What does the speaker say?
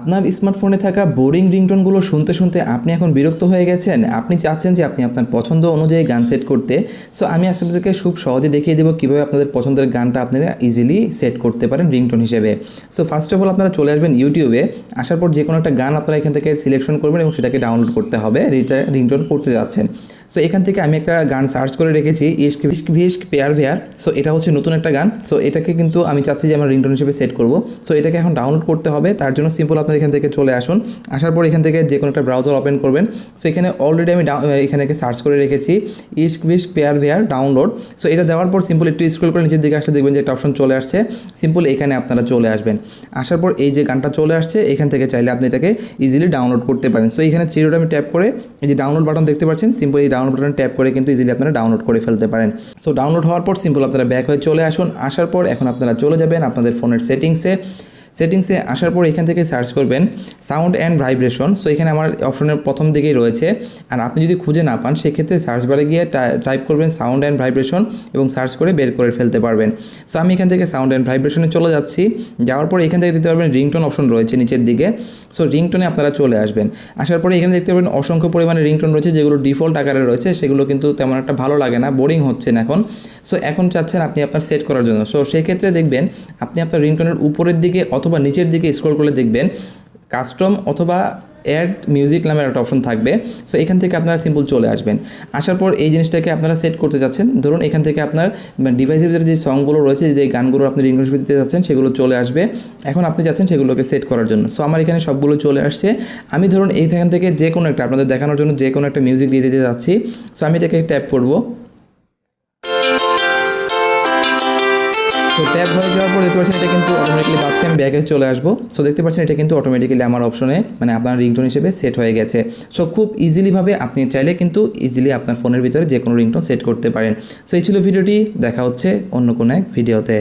আপনার স্মার্টফোনে থাকা বোরিং রিংটোনগুলো শুনতে শুনতে আপনি এখন বিরক্ত হয়ে গেছেন, আপনি চাচ্ছেন যে আপনি আপনার পছন্দ অনুযায়ী গান সেট করতে। সো আমি আপনাদেরকে খুব সহজে দেখিয়ে দেবো কীভাবে আপনাদের পছন্দের গানটা আপনারা ইজিলি সেট করতে পারেন রিংটোন হিসেবে। সো ফার্স্ট অফ অল আপনারা চলে আসবেন ইউটিউবে, আসার পর যে কোনো একটা গান আপনারা এখান থেকে সিলেকশন করবেন এবং সেটাকে ডাউনলোড করতে হবে রিংটোন করতে যাচ্ছেন। সো এখান থেকে আমি একটা গান সার্চ করে রেখেছি, Ishq Ishq Vishk pair where. So এটা হচ্ছে নতুন একটা গান। সো এটাকে কিন্তু আমি চাচ্ছি যে আমার রিংটোন হিসেবে সেট করব। সো এটাকে এখন ডাউনলোড করতে হবে, তার জন্য সিম্পল আপনার এখান থেকে চলে আসুন। আসার পর এখান থেকে যে কোনো একটা ব্রাউজার ওপেন করবেন। সো এখানে অলরেডি আমি এখানে সার্চ করে রেখেছি Ishq Vishk pair where download. So এটা দেওয়ার পর সিম্পল একটু স্ক্রল করে নিচের দিকে আসলে দেখবেন যে একটা অপশন চলে আসছে। সিম্পল এখানে আপনারা চলে আসবেন। আসার পর এই যে গানটা চলে আসছে, এখান থেকে চাইলে আপনি এটাকে ইজিলি ডাউনলোড করতে পারেন। সো এখানে থ্রি আমি ট্যাপ করে এই যে ডাউনলোড বাটন দেখতে পাচ্ছেন, সিম্পল এই ডাউনলোড বাটন ট্যাপ করে কিন্তু ইজিলি আপনারা ডাউনলোড করে ফেলতে পারেন। সো ডাউনলোড হওয়ার পর সিম্পল আপনারা ব্যাক হয়ে চলে আসুন। আসার পর এখন আপনারা চলে যাবেন আপনাদের ফোনের সেটিংসে আসার পর এখান থেকে সার্চ করবেন সাউন্ড অ্যান্ড ভাইব্রেশন। সো এখানে আমার অপশনের প্রথম দিকেই রয়েছে, আর আপনি যদি খুঁজে না পান সেক্ষেত্রে সার্চ বারে গিয়ে টাইপ করবেন সাউন্ড অ্যান্ড ভাইব্রেশন এবং সার্চ করে বের করে ফেলতে পারবেন। সো আমি এখান থেকে সাউন্ড অ্যান্ড ভাইব্রেশনে চলে যাচ্ছি। যাওয়ার পর এখান থেকে দেখতে পারবেন রিংটোন অপশন রয়েছে নিচের দিকে। সো রিংটোনে আপনারা চলে আসবেন। আসার পরে এখানে দেখতে পাবেন অসংখ্য পরিমাণে রিংটোন রয়েছে, যেগুলো ডিফল্ট আকারে রয়েছে, সেগুলো কিন্তু তেমন একটা ভালো লাগে না, বোরিং হচ্ছেন এখন। সো এখন চাচ্ছেন আপনি আপনার সেট করার জন্য। সো সেই ক্ষেত্রে দেখবেন আপনি আপনার রিংটোনের উপরের দিকে অথবা নিচের দিকে স্ক্রল করলে দেখবেন কাস্টম অথবা অ্যাড মিউজিক নামের একটা অপশন থাকবে। সো এখান থেকে আপনারা সিম্পল চলে আসবেন। আসার পর এই জিনিসটাকে আপনারা সেট করতে যাচ্ছেন। ধরুন এখান থেকে আপনার ডিভাইসের ভিতরে যে সংগুলো রয়েছে, যে গানগুলো আপনি রিংটোন হিসেবে দিতে যাচ্ছেন, সেগুলো চলে আসবে। এখন আপনি যাচ্ছেন সেগুলোকে সেট করার জন্য। সো আমার এখানে সবগুলো চলে আসছে। আমি ধরুন এইখান থেকে যে কোনো একটা আপনাদের দেখানোর জন্য যে কোনো একটা মিউজিক দিয়ে দিতে যাচ্ছি। সো আমি এটাকে ট্যাপ করব। সো ট্যাপ হয়ে যাওয়ার পর দেখতে পাচ্ছেন এটা কিন্তু অটোমেটিক্যালি পাচ্ছে। আমি ব্যাকে চলে আসবো। সো দেখতে পাচ্ছেন এটা কিন্তু অটোমেটিক্যালি আমার অপশনে মানে আপনার রিংটোন হিসেবে সেট হয়ে গেছে। সো খুব ইজিলিভাবে আপনি চাইলে কিন্তু ইজিলি আপনার ফোনের ভিতরে যে কোনো রিংটোন সেট করতে পারেন। সো এই ছিল ভিডিওটি, দেখা হচ্ছে অন্য কোনো এক ভিডিওতে।